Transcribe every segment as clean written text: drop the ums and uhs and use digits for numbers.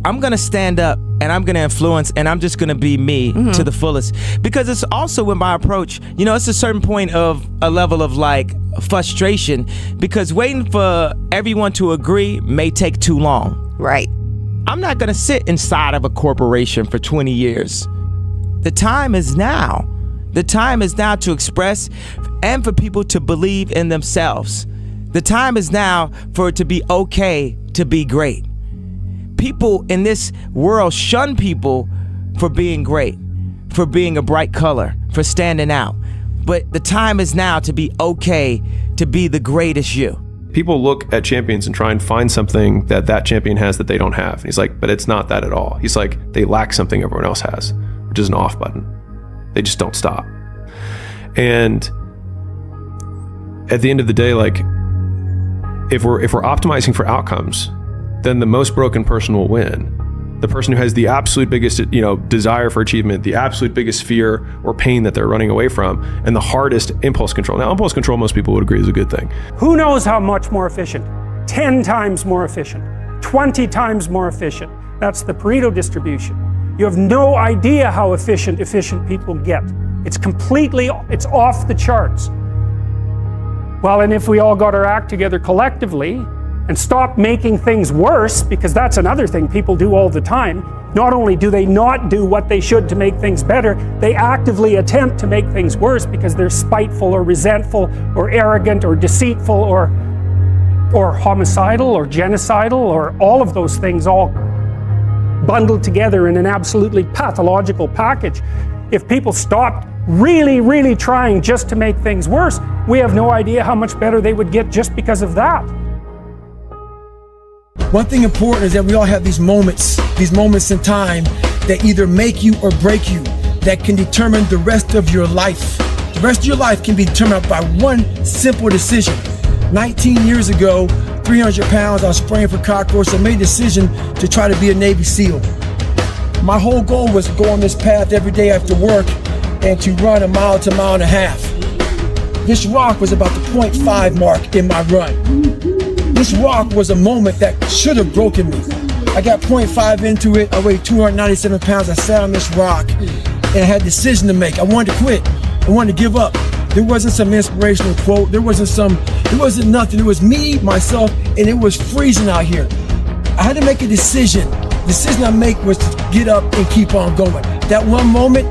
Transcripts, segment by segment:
I'm going to stand up and I'm going to influence and I'm just going to be me to the fullest. Because it's also with my approach, it's a certain point of a level of like frustration, because waiting for everyone to agree may take too long. Right. I'm not going to sit inside of a corporation for 20 years. The time is now. The time is now to express and for people to believe in themselves. The time is now for it to be okay to be great. People in this world shun people for being great, for being a bright color, for standing out. But the time is now to be okay to be the greatest you. People look at champions and try and find something that champion has that they don't have. And he's like, but it's not that at all. He's like, they lack something everyone else has, which is an off button. They just don't stop. And at the end of the day, like, if we're optimizing for outcomes, then the most broken person will win. The person who has the absolute biggest, desire for achievement, the absolute biggest fear or pain that they're running away from, and the hardest impulse control. Now, impulse control, most people would agree, is a good thing. Who knows how much more efficient? 10 times more efficient, 20 times more efficient. That's the Pareto distribution. You have no idea how efficient people get. It's off the charts. Well, and if we all got our act together collectively and stop making things worse, because that's another thing people do all the time. Not only do they not do what they should to make things better, they actively attempt to make things worse because they're spiteful or resentful or arrogant or deceitful or homicidal or genocidal or all of those things all bundled together in an absolutely pathological package. If people stopped really, really trying just to make things worse, we have no idea how much better they would get just because of that. One thing important is that we all have these moments in time that either make you or break you, that can determine the rest of your life. The rest of your life can be determined by one simple decision. 19 years ago, 300 pounds, I was spraying for cockroaches. I made a decision to try to be a Navy SEAL. My whole goal was to go on this path every day after work and to run a mile to a mile and a half. This rock was about the 0.5 mark in my run. This rock was a moment that should have broken me. I got 0.5 into it. I weighed 297 pounds. I sat on this rock and I had a decision to make. I wanted to quit. I wanted to give up. There wasn't some inspirational quote. There wasn't nothing. It was me, myself, and it was freezing out here. I had to make a decision. The decision I make was to get up and keep on going. That one moment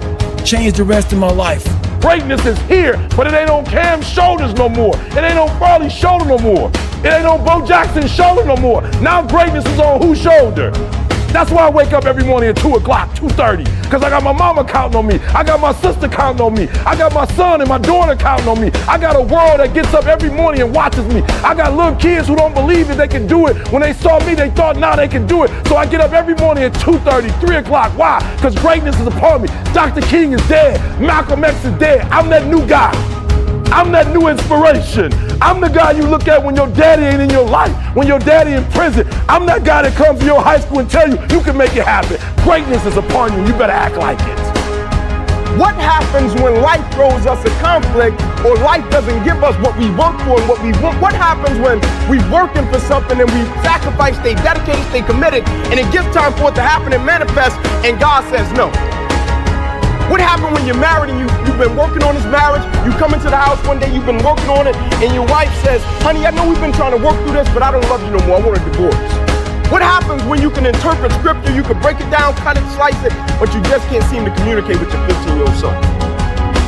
changed the rest of my life. Greatness is here, but it ain't on Cam's shoulders no more. It ain't on Farley's shoulder no more. It ain't on Bo Jackson's shoulder no more. Now greatness is on whose shoulder? That's why I wake up every morning at 2 o'clock, 2:30, because I got my mama counting on me. I got my sister counting on me. I got my son and my daughter counting on me. I got a world that gets up every morning and watches me. I got little kids who don't believe that they can do it. When they saw me, they thought, now they can do it. So I get up every morning at 2:30, 3 o'clock. Why? Because greatness is upon me. Dr. King is dead. Malcolm X is dead. I'm that new guy. I'm that new inspiration. I'm the guy you look at when your daddy ain't in your life, when your daddy in prison. I'm that guy that comes to your high school and tell you, you can make it happen. Greatness is upon you. You better act like it. What happens when life throws us a conflict or life doesn't give us what we work for and what we want? What happens when we're working for something and we sacrifice, stay dedicated, stay committed, and it gets time for it to happen and manifest, and God says no? What happened when you're married and you've been working on this marriage, you come into the house one day, you've been working on it, and your wife says, honey, I know we've been trying to work through this, but I don't love you no more, I want a divorce. What happens when you can interpret scripture, you can break it down, cut it, slice it, but you just can't seem to communicate with your 15-year-old son?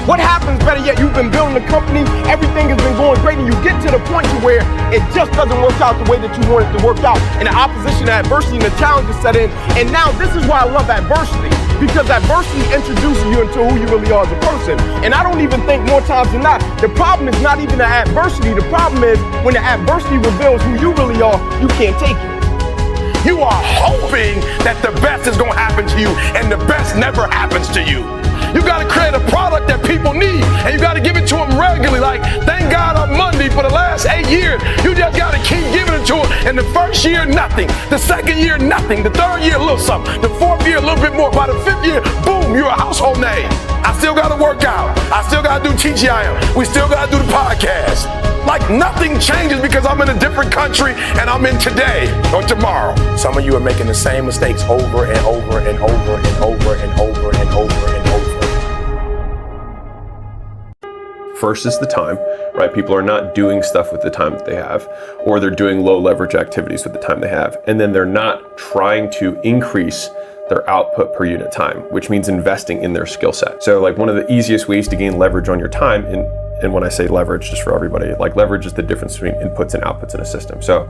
What happens, better yet, you've been building a company, everything has been going great, and you get to the point to where it just doesn't work out the way that you want it to work out, and the opposition, the adversity, and the challenges set in, and now this is why I love adversity. Because adversity introduces you into who you really are as a person. And I don't even think more times than not, the problem is not even the adversity. The problem is when the adversity reveals who you really are, you can't take it. You are hoping that the best is going to happen to you, and the best never happens to you. You got to create a product that people people need, and you got to give it to them regularly. Like, thank God on Monday for the last 8 years, you just got to keep giving it to them. And the first year, nothing. The second year, nothing. The third year, a little something. The fourth year, a little bit more. By the fifth year, boom, you're a household name. I still got to work out. I still got to do TGIM. We still got to do the podcast. Like, nothing changes because I'm in a different country and I'm in today or tomorrow. Some of you are making the same mistakes over and over and over and over and over and over and over. First is the time, right? People are not doing stuff with the time that they have, or they're doing low leverage activities with the time they have. And then they're not trying to increase their output per unit time, which means investing in their skill set. So like one of the easiest ways to gain leverage on your time, and when I say leverage, just for everybody, like leverage is the difference between inputs and outputs in a system. So,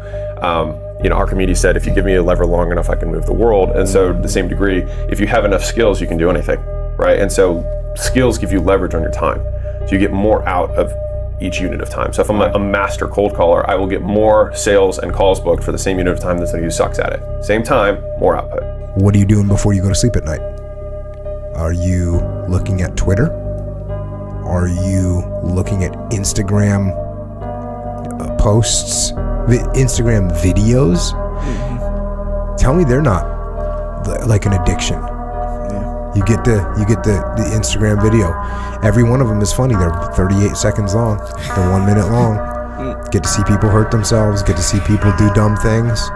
Archimedes said, if you give me a lever long enough, I can move the world. And so to the same degree, if you have enough skills, you can do anything, right? And so skills give you leverage on your time. So you get more out of each unit of time. So if I'm a master cold caller, I will get more sales and calls booked for the same unit of time than somebody who sucks at it. Same time, more output. What are you doing before you go to sleep at night? Are you looking at Twitter? Are you looking at Instagram posts, Instagram videos? Mm-hmm. Tell me they're not like an addiction. Yeah. You get the Instagram video. Every one of them is funny. They're 38 seconds long. They're 1 minute long. Get to see people hurt themselves. Get to see people do dumb things.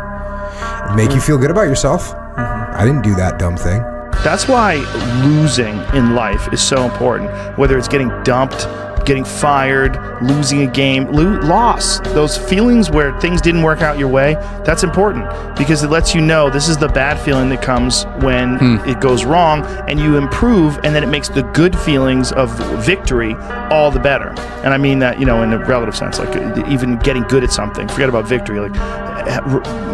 Make you feel good about yourself. Mm-hmm. I didn't do that dumb thing. That's why losing in life is so important. Whether it's getting dumped, getting fired, losing a game, loss. Those feelings where things didn't work out your way, that's important because it lets you know this is the bad feeling that comes when it goes wrong, and you improve, and then it makes the good feelings of victory all the better. And I mean that, in a relative sense, like even getting good at something. Forget about victory, like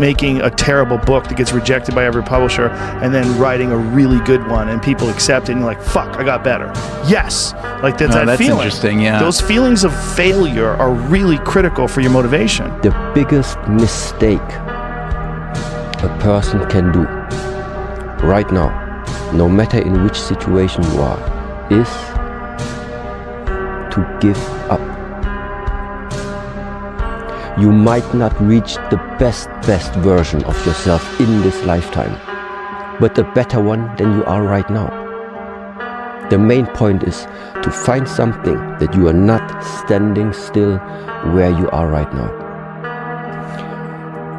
making a terrible book that gets rejected by every publisher and then writing a really good one and people accept it and you're like, fuck, I got better. Yes. Like that's feeling. Interesting, yeah. Those feelings of failure are really critical for your motivation. The biggest mistake a person can do right now, no matter in which situation you are, is to give up. You might not reach the best version of yourself in this lifetime, but a better one than you are right now. The main point is to find something that you are not standing still where you are right now.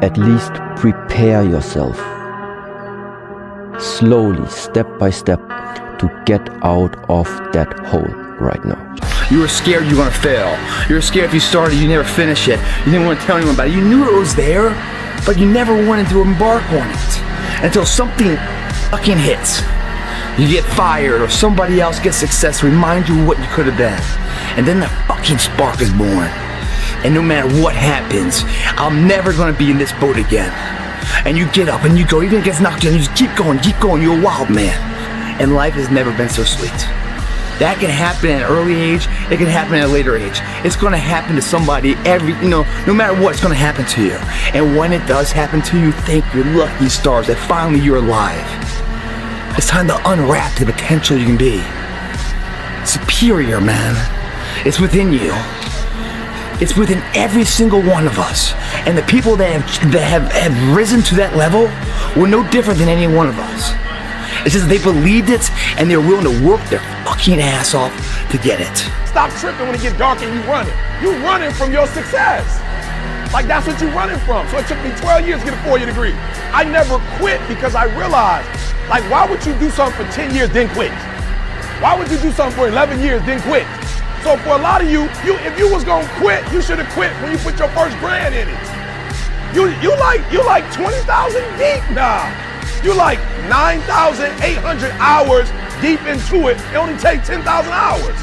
At least prepare yourself, slowly, step by step, to get out of that hole right now. You were scared you were going to fail. You were scared if you started, you never finish it. You didn't want to tell anyone about it. You knew it was there, but you never wanted to embark on it until something fucking hits. You get fired or somebody else gets success, remind you what you could have been. And then the fucking spark is born. And no matter what happens, I'm never going to be in this boat again. And you get up and you go, even if it gets knocked down, you just keep going, you're a wild man. And life has never been so sweet. That can happen at an early age, it can happen at a later age. It's gonna happen to somebody no matter what, it's gonna happen to you. And when it does happen to you, thank your lucky stars that finally you're alive. It's time to unwrap the potential you can be. Superior, man. It's within you. It's within every single one of us. And the people that have risen to that level were no different than any one of us. It's just they believed it and they're willing to work their fucking ass off to get it. Stop tripping when it gets dark and you running. You running from your success. Like that's what you're running from. So it took me 12 years to get a 4-year degree. I never quit because I realized, like, why would you do something for 10 years then quit? Why would you do something for 11 years then quit? So for a lot of you, if you was gonna quit, you should have quit when you put your first brand in it. You like 20,000 deep now. You like 9,800 hours deep into it. It only takes 10,000 hours.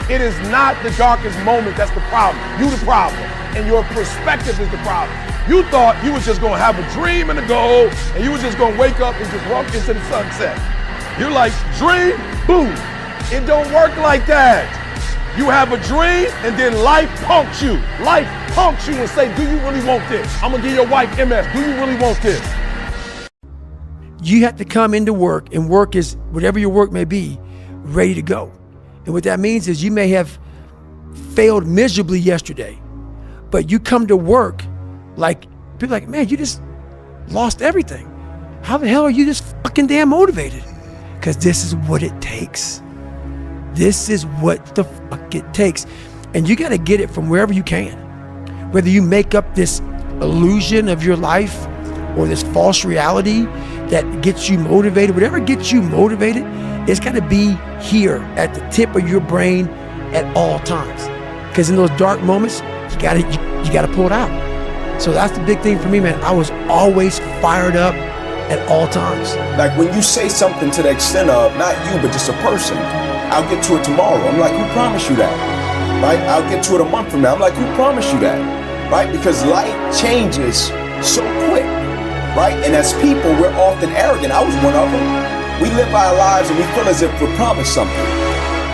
It is not the darkest moment that's the problem. You the problem, and your perspective is the problem. You thought you was just gonna have a dream and a goal, and you was just gonna wake up and just walk into the sunset. You're like, dream, boom. It don't work like that. You have a dream, and then life punks you. Life punks you and say, do you really want this? I'm gonna give your wife MS. Do you really want this? You have to come into work, and work is, whatever your work may be, ready to go. And what that means is you may have failed miserably yesterday, but you come to work like, people are like, man, you just lost everything. How the hell are you just fucking damn motivated? Because this is what it takes. This is what the fuck it takes. And you got to get it from wherever you can. Whether you make up this illusion of your life or this false reality that gets you motivated, whatever gets you motivated, it's got to be here at the tip of your brain at all times. Because in those dark moments, you got to pull it out. So that's the big thing for me, man. I was always fired up at all times. Like when you say something to the extent of, not you, but just a person, I'll get to it tomorrow. I'm like, who promised you that? Right? I'll get to it a month from now. I'm like, who promised you that? Right? Because life changes so quick. Right? And as people, we're often arrogant. I was one of them. We live our lives and we feel as if we're promised something.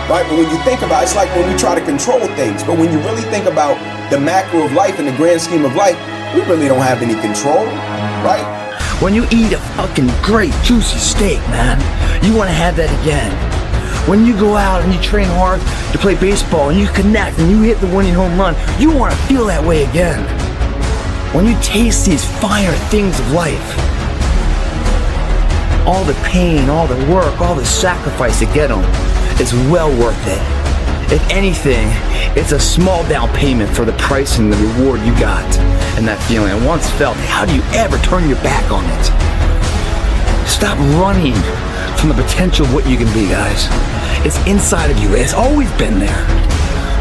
Right? But when you think about it, it's like when we try to control things. But when you really think about the macro of life and the grand scheme of life, we really don't have any control. Right? When you eat a fucking great juicy steak, man, you want to have that again. When you go out and you train hard to play baseball and you connect and you hit the winning home run, you want to feel that way again. When you taste these finer things of life, all the pain, all the work, all the sacrifice to get them is well worth it. If anything, it's a small down payment for the price and the reward you got. And that feeling, and once felt, how do you ever turn your back on it? Stop running from the potential of what you can be, guys. It's inside of you. It's always been there.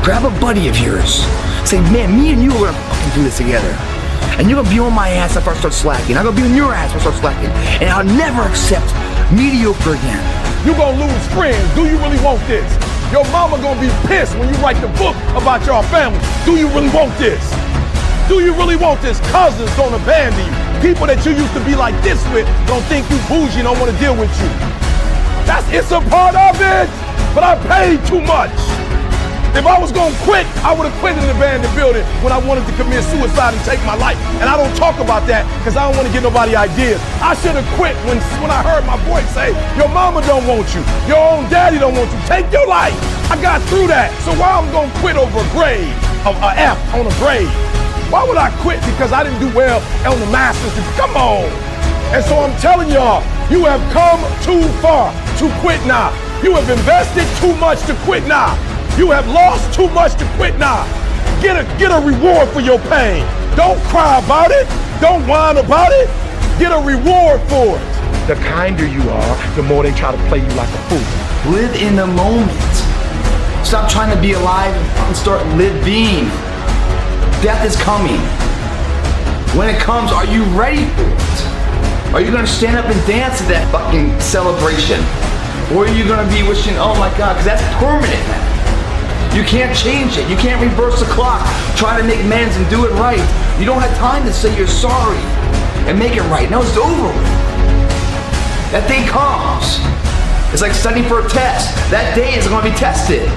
Grab a buddy of yours. Say, man, me and you are gonna fucking do this together. And you're gonna be on my ass if I start slacking. I'm gonna be on your ass if I start slacking. And I'll never accept mediocre again. You're gonna lose friends. Do you really want this? Your mama gonna be pissed when you write the book about your family. Do you really want this? Do you really want this? Cousins gonna abandon you. People that you used to be like this with don't think you bougie and don't want to deal with you. It's a part of it, but I paid too much. If I was gonna quit, I would have quit in the abandoned building when I wanted to commit suicide and take my life. And I don't talk about that because I don't want to give nobody ideas. I should have quit when I heard my voice say, your mama don't want you, your own daddy don't want you, take your life. I got through that. So why I'm gonna quit over a grade, an F on a grade? Why would I quit because I didn't do well on the master's degree? Come on. And so I'm telling y'all, you have come too far to quit now. You have invested too much to quit now. You have lost too much to quit now. Get a reward for your pain. Don't cry about it. Don't whine about it. Get a reward for it. The kinder you are, the more they try to play you like a fool. Live in the moment. Stop trying to be alive and start living. Death is coming. When it comes, are you ready for it? Are you gonna stand up and dance at that fucking celebration? Or are you gonna be wishing, oh my God, because that's permanent now. You can't change it. You can't reverse the clock. Try to make amends and do it right. You don't have time to say you're sorry and make it right. No, it's over with. That day comes. It's like studying for a test. That day is gonna be tested.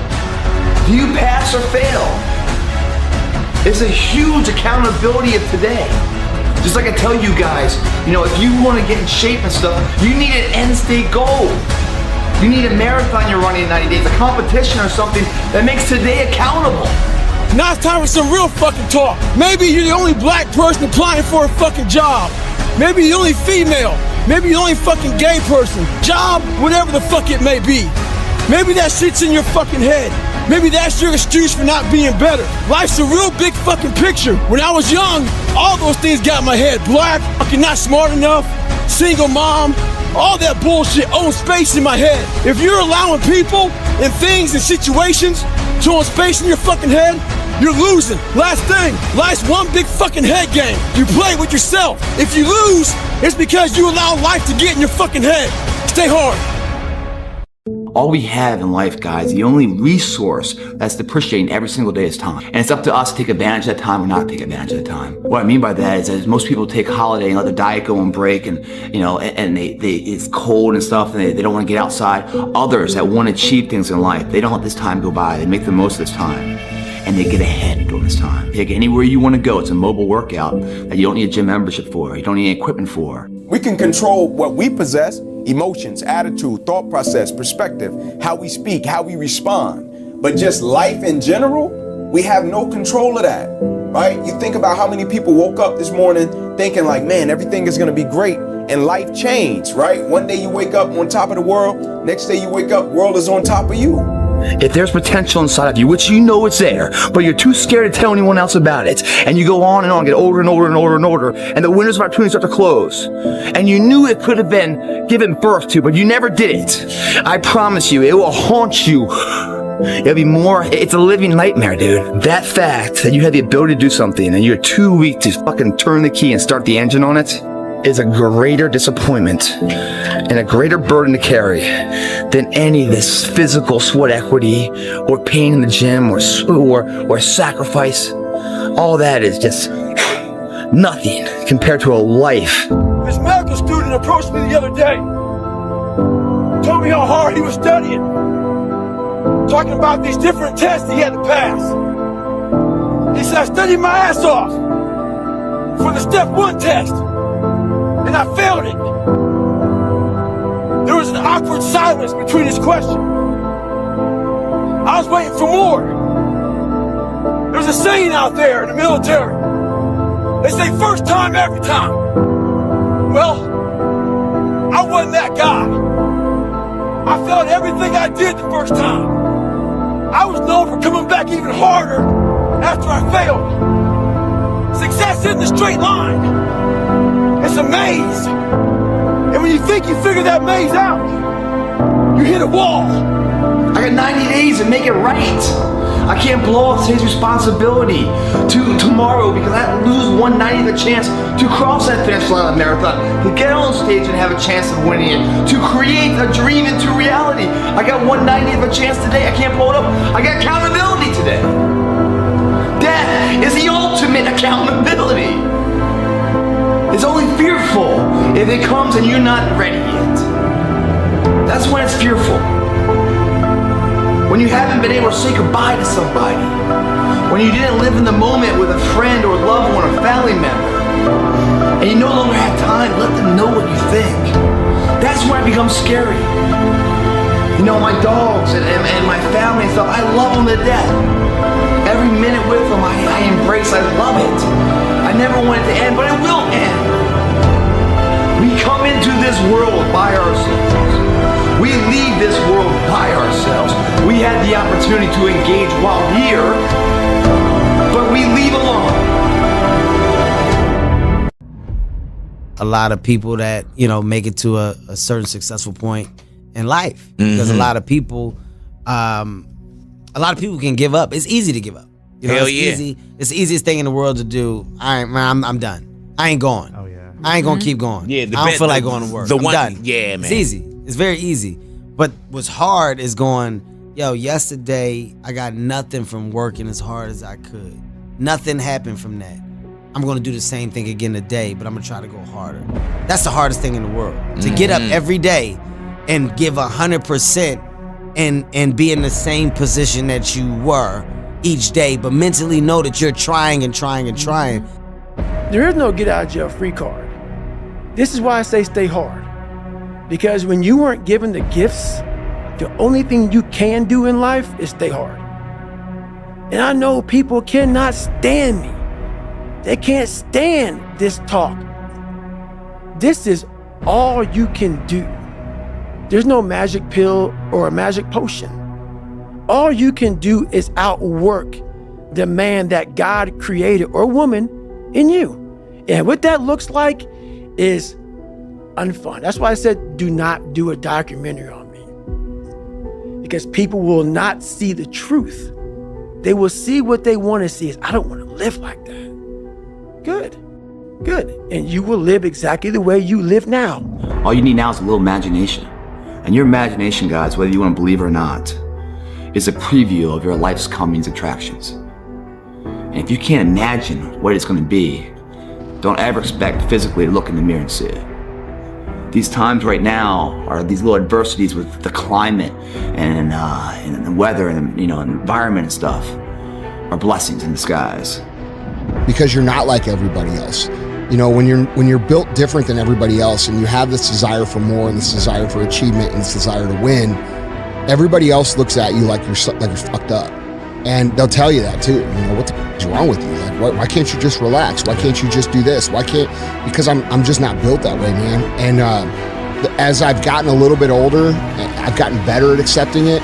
Do you pass or fail? It's a huge accountability of today. Just like I tell you guys, if you want to get in shape and stuff, you need an end state goal. You need a marathon you're running in 90 days, a competition or something that makes today accountable. Now it's time for some real fucking talk. Maybe you're the only black person applying for a fucking job. Maybe you're the only female. Maybe you're the only fucking gay person. Job, whatever the fuck it may be. Maybe that shit's in your fucking head. Maybe that's your excuse for not being better. Life's a real big fucking picture. When I was young, all those things got in my head. Black, fucking not smart enough, single mom, all that bullshit owns space in my head. If you're allowing people and things and situations to own space in your fucking head, you're losing. Last thing, life's one big fucking head game. You play with yourself. If you lose, it's because you allow life to get in your fucking head. Stay hard. All we have in life, guys, the only resource that's depreciating every single day is time. And it's up to us to take advantage of that time or not take advantage of the time. What I mean by that is that most people take holiday and let their diet go and break and, and it's cold and stuff and they don't want to get outside. Others that want to achieve things in life, they don't let this time go by. They make the most of this time and they get ahead during this time. Take anywhere you want to go. It's a mobile workout that you don't need a gym membership for. You don't need any equipment for. We can control what we possess, emotions, attitude, thought process, perspective, how we speak, how we respond. But just life in general, we have no control of that, right? You think about how many people woke up this morning thinking like, man, everything is gonna be great, and life changed, right? One day you wake up on top of the world, next day you wake up, world is on top of you. If there's potential inside of you, which you know it's there, but you're too scared to tell anyone else about it, and you go on and on, get older and older and older and older, and the windows of opportunity start to close, and you knew it could have been given birth to, but you never did it, I promise you, it will haunt you. It'll be more, it's a living nightmare, dude. That fact that you had the ability to do something and you're too weak to fucking turn the key and start the engine on it is a greater disappointment and a greater burden to carry than any of this physical sweat equity or pain in the gym or sacrifice. All that is just nothing compared to a life. This medical student approached me the other day, told me how hard he was studying, talking about these different tests he had to pass. He said, I studied my ass off for the step 1 test, and I failed it. There was an awkward silence between his question. I was waiting for more. There's a saying out there in the military. They say first time every time. Well, I wasn't that guy. I failed everything I did the first time. I was known for coming back even harder after I failed. Success isn't a straight line. It's a maze. And when you think you figured that maze out, you hit a wall. I got 90 days to make it right. I can't blow off today's responsibility to tomorrow because I lose 1/90 of the chance to cross that finish line of the marathon, to get on stage and have a chance of winning it, to create a dream into reality. I got 1/90 of a chance today. I can't blow it up. I got accountability today. Death is the ultimate accountability. It's only fearful if it comes and you're not ready yet. That's when it's fearful. When you haven't been able to say goodbye to somebody. When you didn't live in the moment with a friend or loved one or family member. And you no longer have time to let them know what you think. That's when it becomes scary. You know, my dogs and my family and stuff, I love them to death. Every minute with them, I embrace, I love it. I never want it to end, but it will end. We come into this world by ourselves. We leave this world by ourselves. We had the opportunity to engage while here, but we leave alone. A lot of people that, make it to a certain successful point in life. Because a lot of people can give up. It's easy to give up. Easy. It's the easiest thing in the world to do. I'm done. I ain't going. Oh yeah. I ain't gonna keep going. Yeah, I don't feel like going to work. I'm done. Yeah, man. It's easy. It's very easy. But what's hard is going, yesterday I got nothing from working as hard as I could. Nothing happened from that. I'm gonna do the same thing again today, but I'm gonna try to go harder. That's the hardest thing in the world. To get up every day and give 100% and be in the same position that you were each day, but mentally know that you're trying and trying and trying. There is no get out of jail free card. This is why I say stay hard. Because when you weren't given the gifts, the only thing you can do in life is stay hard. And I know people cannot stand me. They can't stand this talk. This is all you can do. There's no magic pill or a magic potion. All you can do is outwork the man that God created or woman in you. And what that looks like is unfun. That's why I said, do not do a documentary on me. Because people will not see the truth. They will see what they want to see is, I don't want to live like that. Good. And you will live exactly the way you live now. All you need now is a little imagination. And your imagination, guys, whether you want to believe it or not, is a preview of your life's coming attractions. And if you can't imagine what it's going to be, don't ever expect physically to look in the mirror and see it. These times right now are these little adversities with the climate and the weather and environment and stuff are blessings in disguise. Because you're not like everybody else. When you're built different than everybody else and you have this desire for more and this desire for achievement and this desire to win, everybody else looks at you like you're fucked up. And they'll tell you that too. You know, what the f- is wrong with you? Like, why can't you just relax? Why can't you just do this? Because I'm just not built that way, man. And as I've gotten a little bit older, I've gotten better at accepting it.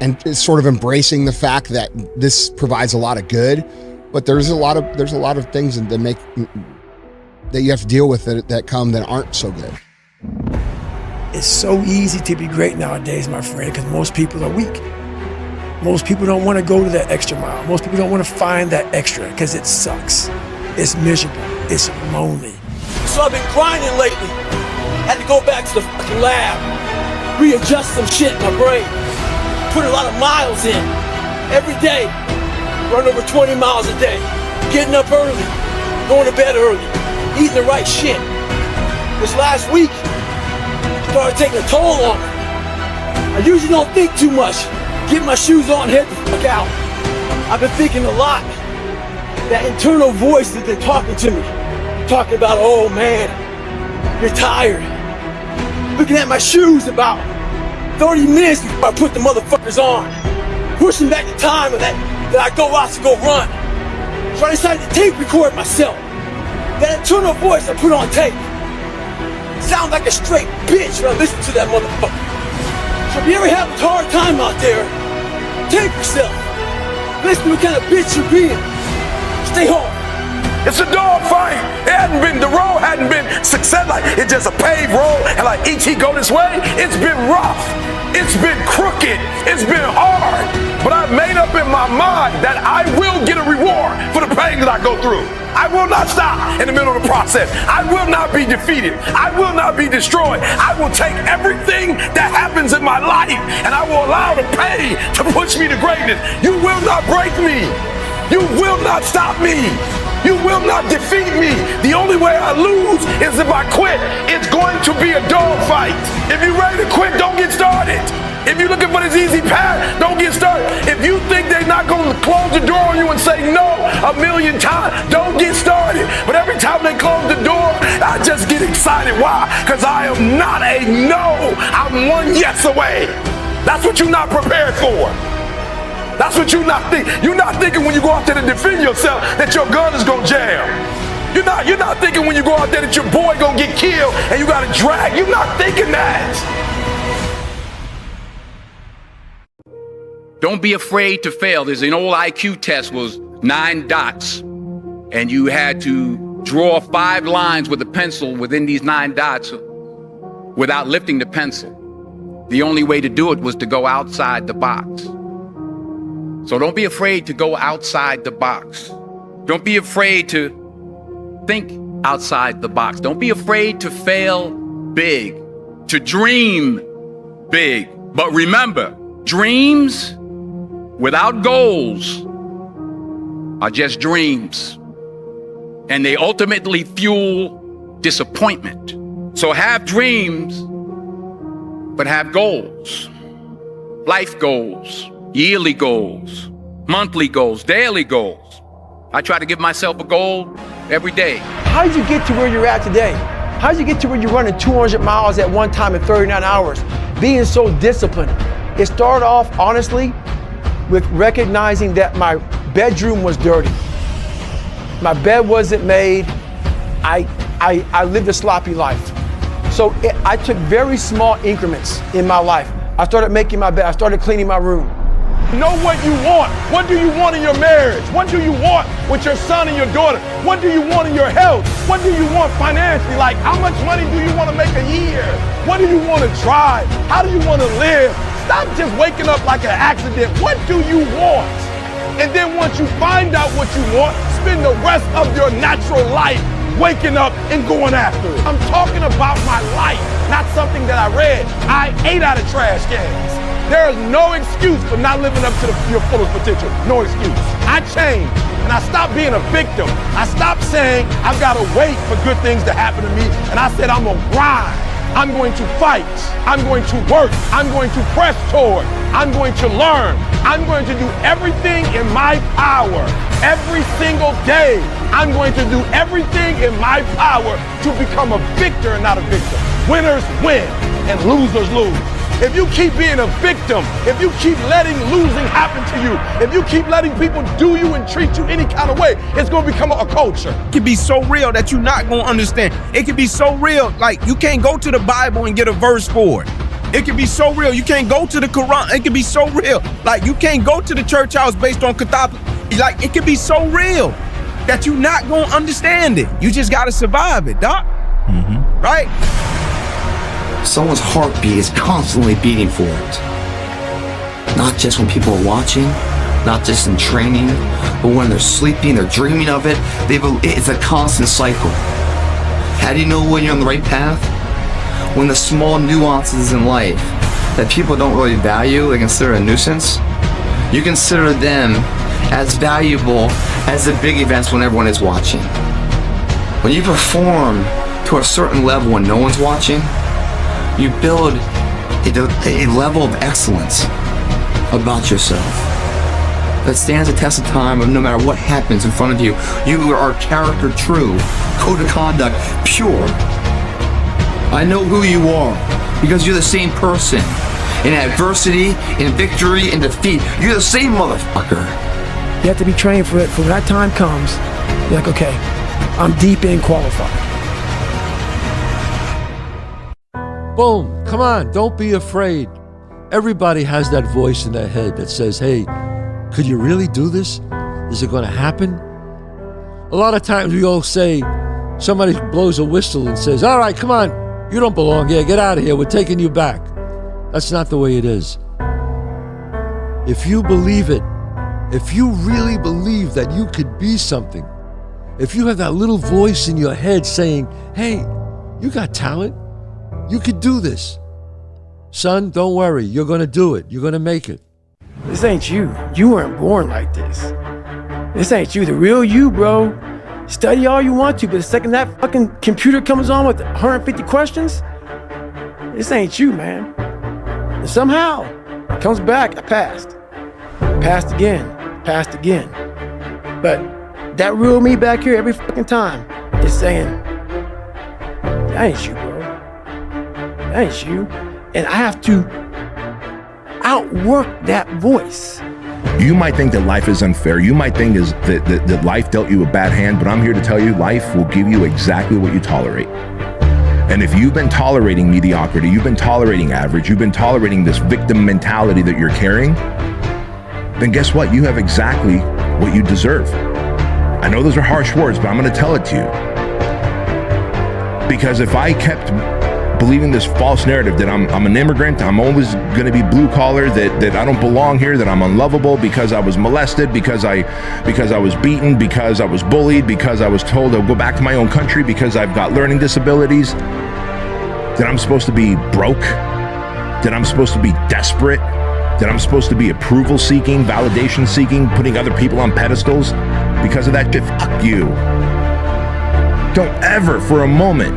And it's sort of embracing the fact that this provides a lot of good, but there's a lot of things that you have to deal with that come that aren't so good. It's so easy to be great nowadays, my friend, because most people are weak. Most people don't want to go to that extra mile. Most people don't want to find that extra because it sucks. It's miserable. It's lonely. So I've been grinding lately. Had to go back to the fucking lab, readjust some shit in my brain, put a lot of miles in every day, run over 20 miles a day, getting up early, going to bed early, eating the right shit. This last week, started taking a toll on me. I usually don't think too much. Get my shoes on, head the fuck out. I've been thinking a lot. That internal voice that they're talking to me. Talking about, oh man, you're tired. Looking at my shoes about 30 minutes before I put the motherfuckers on. Pushing back the time of that I go out to go run. So I decided to tape record myself. That internal voice I put on tape. Sound like a straight bitch when I listen to that motherfucker. So if you ever have a hard time out there, tape yourself. Listen to what kind of bitch you're being. Stay hard. It's a dog fight. The road hadn't been success. Like, it's just a paved road, and like each he go this way, it's been rough. It's been crooked. It's been hard. But I've made up in my mind that I will get a reward for the pain that I go through. I will not stop in the middle of the process. I will not be defeated. I will not be destroyed. I will take everything that happens in my life and I will allow the pain to push me to greatness. You will not break me. You will not stop me. You will not defeat me. The only way I lose is if I quit. It's going to be a dog fight. If you're ready to quit, don't get started. If you're looking for this easy path, don't get started. If you think they're not going to close the door on you and say no a million times, don't get started. But every time they close the door, I just get excited. Why? Because I am not a no. I'm one yes away. That's what you're not prepared for. That's what you're not thinking. You're not thinking when you go out there to defend yourself that your gun is gonna jam. You're not thinking when you go out there that your boy gonna get killed and you gotta drag. You're not thinking that. Don't be afraid to fail. There's an old IQ test, was 9 dots, and you had to draw 5 lines with a pencil within these 9 dots without lifting the pencil. The only way to do it was to go outside the box. So don't be afraid to go outside the box. Don't be afraid to think outside the box. Don't be afraid to fail big, to dream big. But remember, dreams without goals are just dreams, and they ultimately fuel disappointment. So have dreams, but have goals. Life goals, yearly goals, monthly goals, daily goals. I try to give myself a goal every day. How did you get to where you're at today? How did you get to where you're running 200 miles at one time in 39 hours, being so disciplined? It started off, honestly, with recognizing that my bedroom was dirty. My bed wasn't made. I lived a sloppy life. So I took very small increments in my life. I started making my bed. I started cleaning my room. Know what you want. What do you want in your marriage? What do you want with your son and your daughter? What do you want in your health? What do you want financially? Like, how much money do you want to make a year? What do you want to drive? How do you want to live? Stop just waking up like an accident. What do you want? And then once you find out what you want, spend the rest of your natural life waking up and going after it. I'm talking about my life, not something that I read. I ate out of trash cans. There is no excuse for not living up to your fullest potential. No excuse. I changed and I stopped being a victim. I stopped saying I've got to wait for good things to happen to me. And I said I'm going to grind. I'm going to fight. I'm going to work. I'm going to press toward. I'm going to learn. I'm going to do everything in my power. Every single day, I'm going to do everything in my power to become a victor and not a victim. Winners win. and losers lose. If you keep being a victim, if you keep letting losing happen to you, if you keep letting people do you and treat you any kind of way, it's gonna become a culture. It can be so real that you're not gonna understand. It can be so real, like you can't go to the Bible and get a verse for it. It can be so real, you can't go to the Quran. It can be so real, like you can't go to the church house based on Catholic. Like it can be so real that you're not gonna understand it. You just gotta survive it, doc. Right? Someone's heartbeat is constantly beating for it. Not just when people are watching, not just in training, but when they're sleeping, they're dreaming of it. It's a constant cycle. How do you know when you're on the right path? When the small nuances in life that people don't really value, they consider a nuisance, you consider them as valuable as the big events when everyone is watching. When you perform to a certain level when no one's watching, you build a level of excellence about yourself that stands the test of time of no matter what happens in front of you. You are character true, code of conduct pure. I know who you are because you're the same person. In adversity, in victory, in defeat, you're the same motherfucker. You have to be trained for it. For when that time comes, you're like, okay, I'm deep in qualified. Boom. Come on. Don't be afraid. Everybody has that voice in their head that says, hey, could you really do this? Is it going to happen? A lot of times we all say, somebody blows a whistle and says, all right, come on. You don't belong here. Get out of here. We're taking you back. That's not the way it is. If you believe it, if you really believe that you could be something, if you have that little voice in your head saying, hey, you got talent, you could do this. Son, don't worry. You're going to do it. You're going to make it. This ain't you. You weren't born like this. This ain't you. The real you, bro. Study all you want to, but the second that fucking computer comes on with 150 questions, this ain't you, man. And somehow, it comes back, I passed. Passed again. But that real me back here every fucking time is saying, that ain't you, bro. That ain't you. And I have to outwork that voice. You might think that life is unfair. You might think that life dealt you a bad hand, but I'm here to tell you life will give you exactly what you tolerate. And if you've been tolerating mediocrity, you've been tolerating average, you've been tolerating this victim mentality that you're carrying, then guess what? You have exactly what you deserve. I know those are harsh words, but I'm going to tell it to you. Because if I kept believing this false narrative that I'm an immigrant, I'm always going to be blue collar, that I don't belong here, that I'm unlovable because I was molested, because I was beaten, because I was bullied, because I was told to go back to my own country, because I've got learning disabilities, that I'm supposed to be broke, that I'm supposed to be desperate, that I'm supposed to be approval seeking, validation seeking, putting other people on pedestals because of that shit. Fuck you. Don't ever for a moment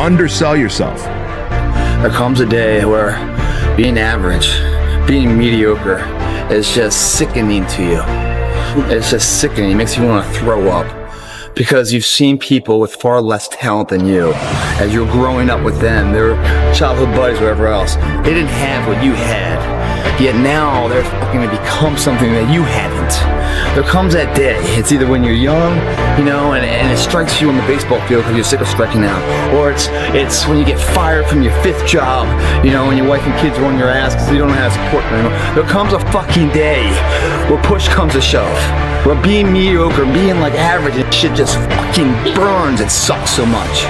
undersell yourself. There comes a day where being average, being mediocre is just sickening to you. It's just sickening. It makes you want to throw up because you've seen people with far less talent than you. As you're growing up with them, their childhood buddies, whatever else, they didn't have what you had. Yet now they're fucking to become something that you haven't. There comes that day. It's either when you're young, and it strikes you on the baseball field because you're sick of striking out, or it's when you get fired from your 5th job, and your wife and kids are on your ass because you don't know how to support them anymore. There comes a fucking day where push comes to shove, where being mediocre, being like average and shit just fucking burns. It sucks so much.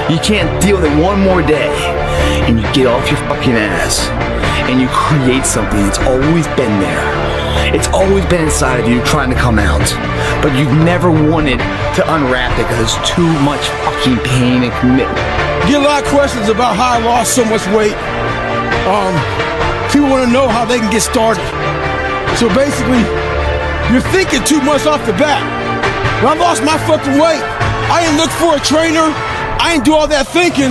You can't deal with it one more day, and you get off your fucking ass. And you create something that's always been there. It's always been inside of you trying to come out. But you've never wanted to unwrap it because it's too much fucking pain and commitment. Get a lot of questions about how I lost so much weight. People want to know how they can get started. So basically, you're thinking too much off the bat. When I lost my fucking weight, I didn't look for a trainer. I didn't do all that thinking.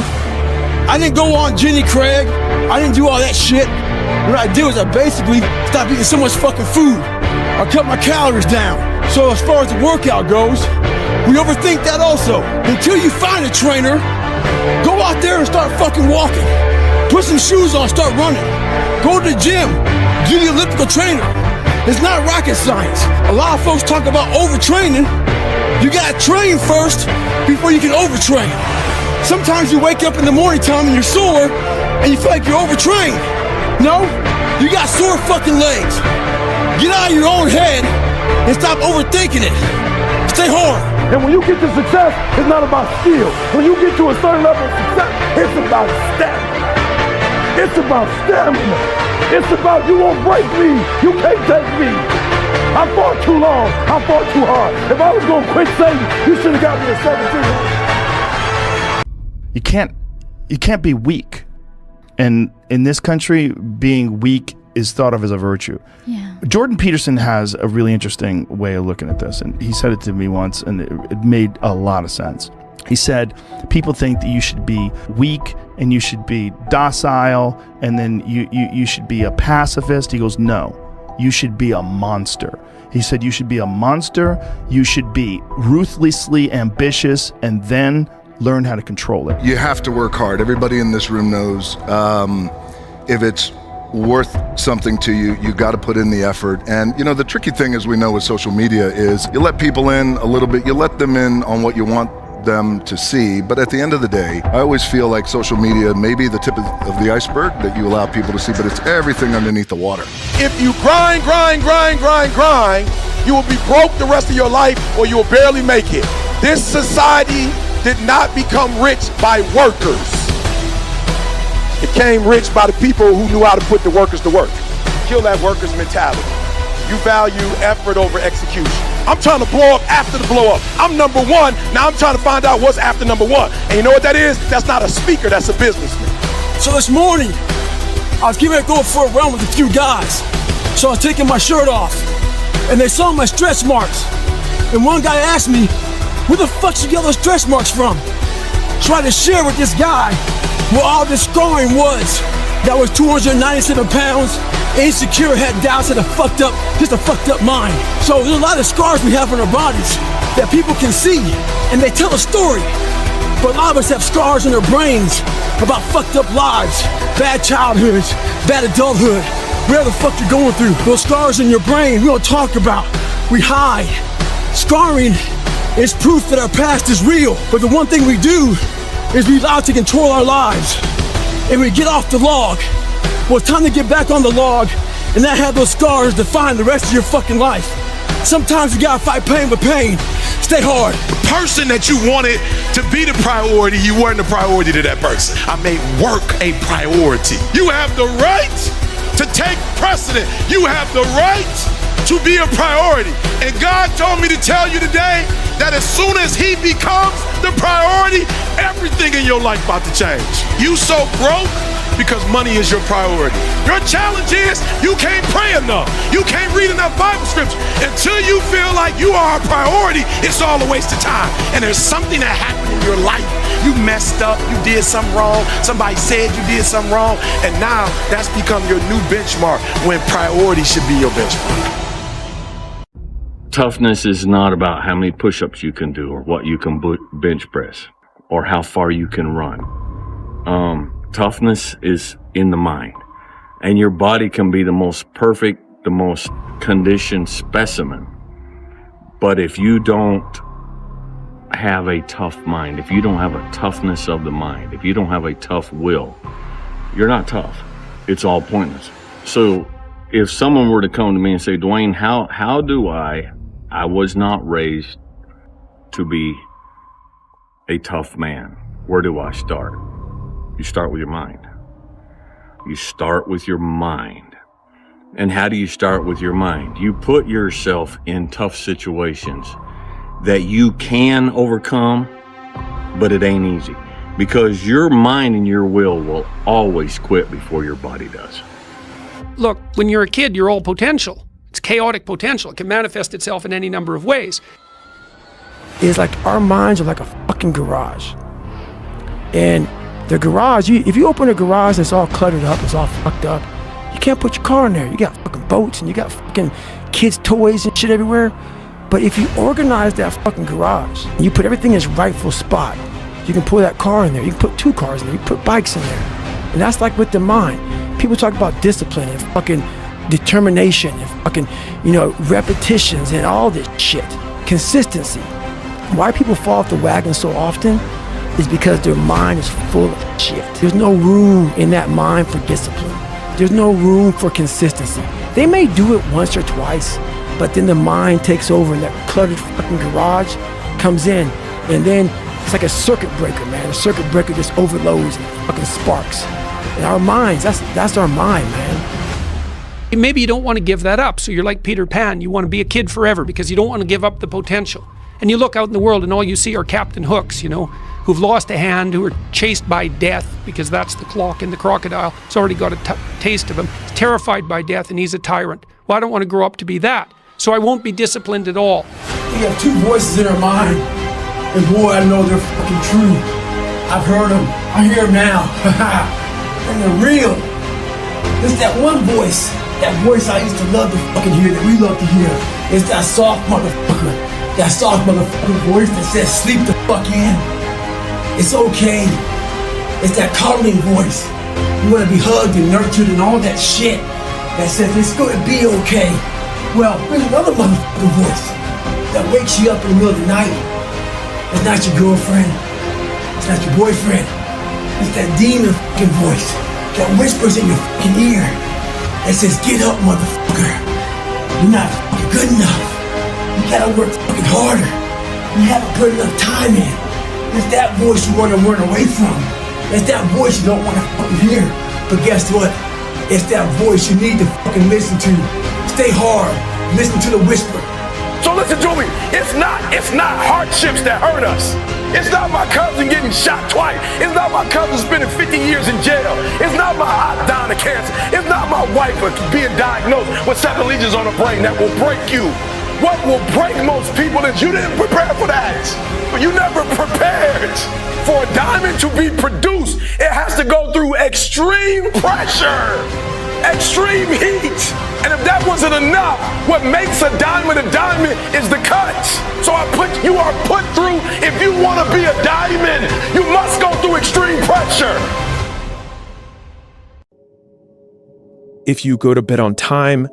I didn't go on Jenny Craig. I didn't do all that shit. What I did was I basically stopped eating so much fucking food. I cut my calories down. So as far as the workout goes, we overthink that also. Until you find a trainer, go out there and start fucking walking. Put some shoes on, start running. Go to the gym, get the elliptical trainer. It's not rocket science. A lot of folks talk about overtraining. You gotta train first before you can overtrain. Sometimes you wake up in the morning time and you're sore and you feel like you're overtrained. No, you got sore fucking legs. Get out of your own head and stop overthinking it. Stay hard. And when you get to success, it's not about skill. When you get to a certain level of success, it's about stamina. It's about stamina. It's about you won't break me. You can't take me. I fought too long. I fought too hard. If I was going to quit Satan, you should have got me at 17. You can't be weak. And in this country, being weak is thought of as a virtue. Yeah. Jordan Peterson has a really interesting way of looking at this, and he said it to me once, and it made a lot of sense. He said, people think that you should be weak and you should be docile, and then you should be a pacifist. He goes, no, you should be a monster. He said, you should be a monster, you should be ruthlessly ambitious, and then learn how to control it. You have to work hard. Everybody in this room knows if it's worth something to you, you got to put in the effort. And you know, the tricky thing, as we know with social media, is you let people in a little bit, you let them in on what you want them to see, but at the end of the day, I always feel like social media may be the tip of the iceberg that you allow people to see, but it's everything underneath the water. If you grind, you will be broke the rest of your life, or you will barely make it. This society did not become rich by workers. It came rich by the people who knew how to put the workers to work. Kill that workers mentality. You value effort over execution. I'm trying to blow up after the blow up. I'm number one, now I'm trying to find out what's after number one. And you know what that is? That's not a speaker, that's a businessman. So this morning, I was getting ready to go for a run with a few guys. So I was taking my shirt off, and they saw my stretch marks. And one guy asked me, where the fuck you get those stretch marks from? Tried to share with this guy where all this scarring was. That was 297 pounds, insecure, had doubts, had a fucked up mind. So there's a lot of scars we have on our bodies that people can see, and they tell a story. But a lot of us have scars in our brains about fucked up lives, bad childhoods, bad adulthood, whatever the fuck you're going through. Those scars in your brain, we don't talk about, we hide. Scarring is proof that our past is real, but the one thing we do is we allow it to control our lives. And we get off the log. Well, it's time to get back on the log and not have those scars define the rest of your fucking life. Sometimes you gotta fight pain with pain. Stay hard. The person that you wanted to be the priority, you weren't the priority to that person. I made work a priority. You have the right to take precedent. You have the right to be a priority. And God told me to tell you today that as soon as He becomes the priority, everything in your life about to change. You so broke because money is your priority. Your challenge is you can't pray enough. You can't read enough Bible scripture. Until you feel like you are a priority, it's all a waste of time. And there's something that happened in your life. You messed up, you did something wrong, somebody said you did something wrong, and now that's become your new benchmark when priority should be your benchmark. Toughness is not about how many push-ups you can do or what you can bench press or how far you can run. Toughness is in the mind, and your body can be the most perfect, the most conditioned specimen. But if you don't have a tough mind, if you don't have a toughness of the mind, if you don't have a tough will, you're not tough. It's all pointless. So if someone were to come to me and say, Dwayne, how do I was not raised to be a tough man. Where do I start? You start with your mind. You start with your mind. And how do you start with your mind? You put yourself in tough situations that you can overcome, but it ain't easy. Because your mind and your will always quit before your body does. Look, when you're a kid, you're all potential. It's chaotic potential. It can manifest itself in any number of ways. It's like our minds are like a fucking garage. And the garage, if you open a garage that's all cluttered up, it's all fucked up, you can't put your car in there. You got fucking boats and you got fucking kids' toys and shit everywhere. But if you organize that fucking garage, and you put everything in its rightful spot, you can put that car in there. You can put two cars in there. You can put bikes in there. And that's like with the mind. People talk about discipline and fucking determination and fucking, repetitions and all this shit. Consistency. Why people fall off the wagon so often is because their mind is full of shit. There's no room in that mind for discipline. There's no room for consistency. They may do it once or twice, but then the mind takes over and that cluttered fucking garage comes in, and then it's like a circuit breaker, man. A circuit breaker just overloads and fucking sparks. And our minds, that's our mind, man. Maybe you don't want to give that up, so you're like Peter Pan. You want to be a kid forever because you don't want to give up the potential. And you look out in the world and all you see are Captain Hooks, who've lost a hand, who are chased by death because that's the clock in the crocodile. It's already got a taste of him. He's terrified by death and he's a tyrant. Well, I don't want to grow up to be that, so I won't be disciplined at all. We have two voices in our mind, and boy, I know they're fucking true. I've heard them. I hear them now. And they're real. There's that one voice, that voice I used to love to fucking hear, that we love to hear. It's that soft motherfucker. That soft motherfucking voice that says, sleep the fuck in. It's okay. It's that coddling voice. You want to be hugged and nurtured and all that shit that says it's going to be okay. Well, there's another motherfucking voice that wakes you up in the middle of the night. It's not your girlfriend. It's not your boyfriend. It's that demon fucking voice that whispers in your fucking ear that says, get up, motherfucker. You're not fucking good enough. You gotta work fucking harder. You haven't put enough time in. It's that voice you want to run away from. It's that voice you don't want to fucking hear. But guess what? It's that voice you need to fucking listen to. Stay hard. Listen to the whisper. So listen to me. It's not hardships that hurt us. It's not my cousin getting shot twice. It's not my cousin spending 50 years in jail. It's not my aunt dying of cancer. It's not my wife being diagnosed with 7 lesions on her brain that will break you. What will break most people is you didn't prepare for that. You never prepared for a diamond to be produced. It has to go through extreme pressure, extreme heat. And if that wasn't enough, what makes a diamond is the cuts. So you are put through, if you want to be a diamond, you must go through extreme pressure. If you go to bed on time,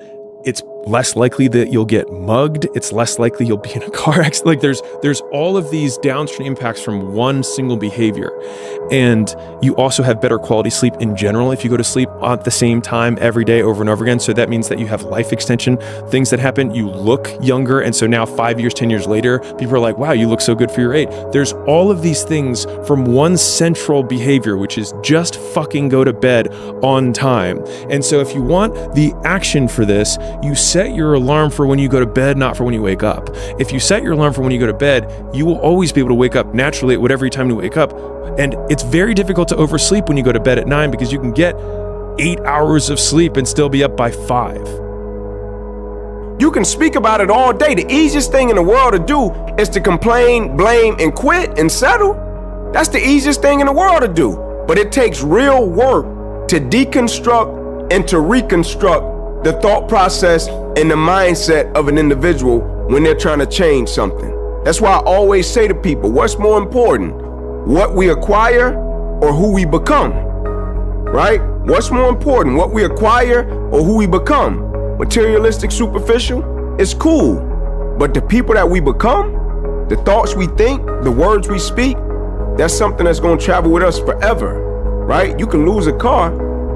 it's less likely that you'll get mugged. It's less likely you'll be in a car accident. Like there's all of these downstream impacts from one single behavior. And you also have better quality sleep in general if you go to sleep at the same time every day over and over again. So that means that you have life extension, things that happen, you look younger. And so now 5 years, 10 years later, people are like, wow, you look so good for your age. There's all of these things from one central behavior, which is just fucking go to bed on time. And so if you want the action for this, you set your alarm for when you go to bed, not for when you wake up. If you set your alarm for when you go to bed, you will always be able to wake up naturally at whatever time you wake up. And it's very difficult to oversleep when you go to bed at 9 because you can get 8 hours of sleep and still be up by 5. You can speak about it all day. The easiest thing in the world to do is to complain, blame, and quit and settle. That's the easiest thing in the world to do. But it takes real work to deconstruct and to reconstruct the thought process and the mindset of an individual when they're trying to change something. That's why I always say to people, what's more important, what we acquire or who we become, right? What's more important, what we acquire or who we become? Materialistic, superficial, it's cool. But the people that we become, the thoughts we think, the words we speak, that's something that's gonna travel with us forever, right? You can lose a car,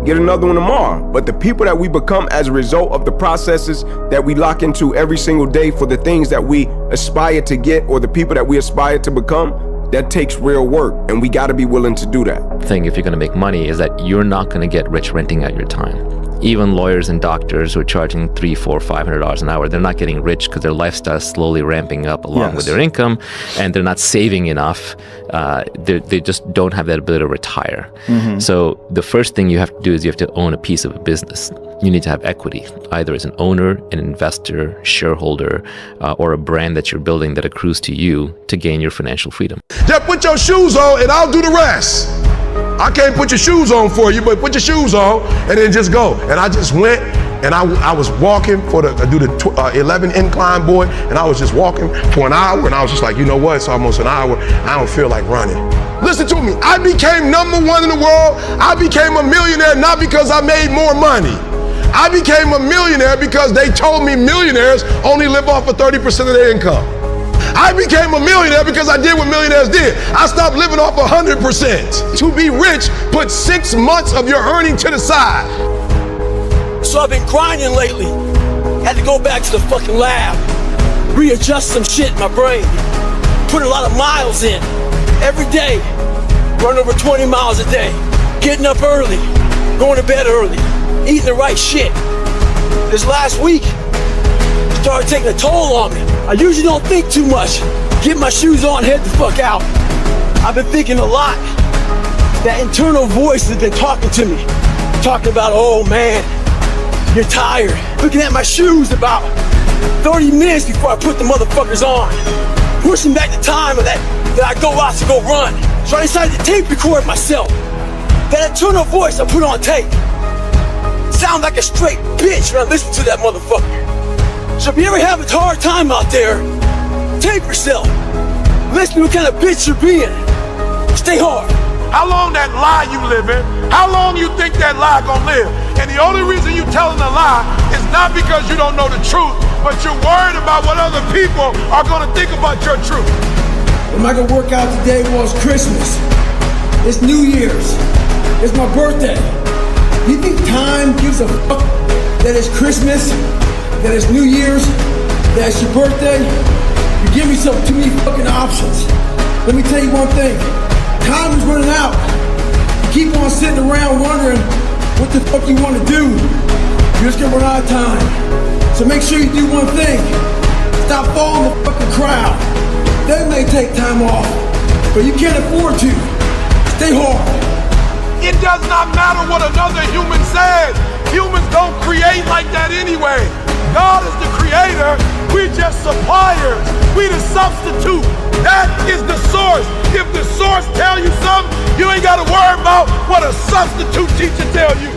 get another one tomorrow. But the people that we become as a result of the processes that we lock into every single day for the things that we aspire to get or the people that we aspire to become, that takes real work, and we got to be willing to do that. The thing, if you're going to make money, is that you're not going to get rich renting out your time. Even lawyers and doctors who are charging $300, $400, $500 an hour, they're not getting rich because their lifestyle is slowly ramping up along with their income, and they're not saving enough. They just don't have that ability to retire. Mm-hmm. So the first thing you have to do is you have to own a piece of a business. You need to have equity, either as an owner, an investor, shareholder, or a brand that you're building that accrues to you to gain your financial freedom. Just put your shoes on and I'll do the rest. I can't put your shoes on for you, but put your shoes on and then just go. And I just went And I was walking do the 11 incline, boy, and I was just walking for an hour, and I was just like, you know what, it's almost an hour, I don't feel like running. Listen to me, I became #1 in the world. I became a millionaire not because I made more money. I became a millionaire because they told me millionaires only live off of 30% of their income. I became a millionaire because I did what millionaires did. I stopped living off 100%. To be rich, put 6 months of your earning to the side. So I've been grinding lately. Had to go back to the fucking lab, readjust some shit in my brain, put a lot of miles in. Every day, run over 20 miles a day, getting up early, going to bed early, eating the right shit. This last week, it started taking a toll on me. I usually don't think too much. Get my shoes on, head the fuck out. I've been thinking a lot. That internal voice has been talking to me, talking about, oh man, you're tired. Looking at my shoes about 30 minutes before I put the motherfuckers on. Pushing back the time of that I go out to go run. So I decided to tape record myself. That internal voice I put on tape sound like a straight bitch when I listen to that motherfucker. So if you ever have a hard time out there, tape yourself. Listen to what kind of bitch you're being. Stay hard. How long that lie you live in? How long you think that lie gonna live? And the only reason you telling a lie is not because you don't know the truth, but you're worried about what other people are gonna think about your truth. I'm not gonna work out today. Well, it's Christmas. It's New Year's. It's my birthday. You think time gives a fuck that it's Christmas, that it's New Year's, that it's your birthday? You give me too many fucking options. Let me tell you one thing. Time is running out. You keep on sitting around wondering what the fuck you want to do. You're just gonna run out of time. So make sure you do one thing. Stop following the fucking crowd. They may take time off, but you can't afford to. Stay hard. It does not matter what another human says. Humans don't create like that anyway. God is the creator. We're just suppliers. We the substitute. That is the source. If the source tell you something, you ain't got to worry about what a substitute teacher tell you.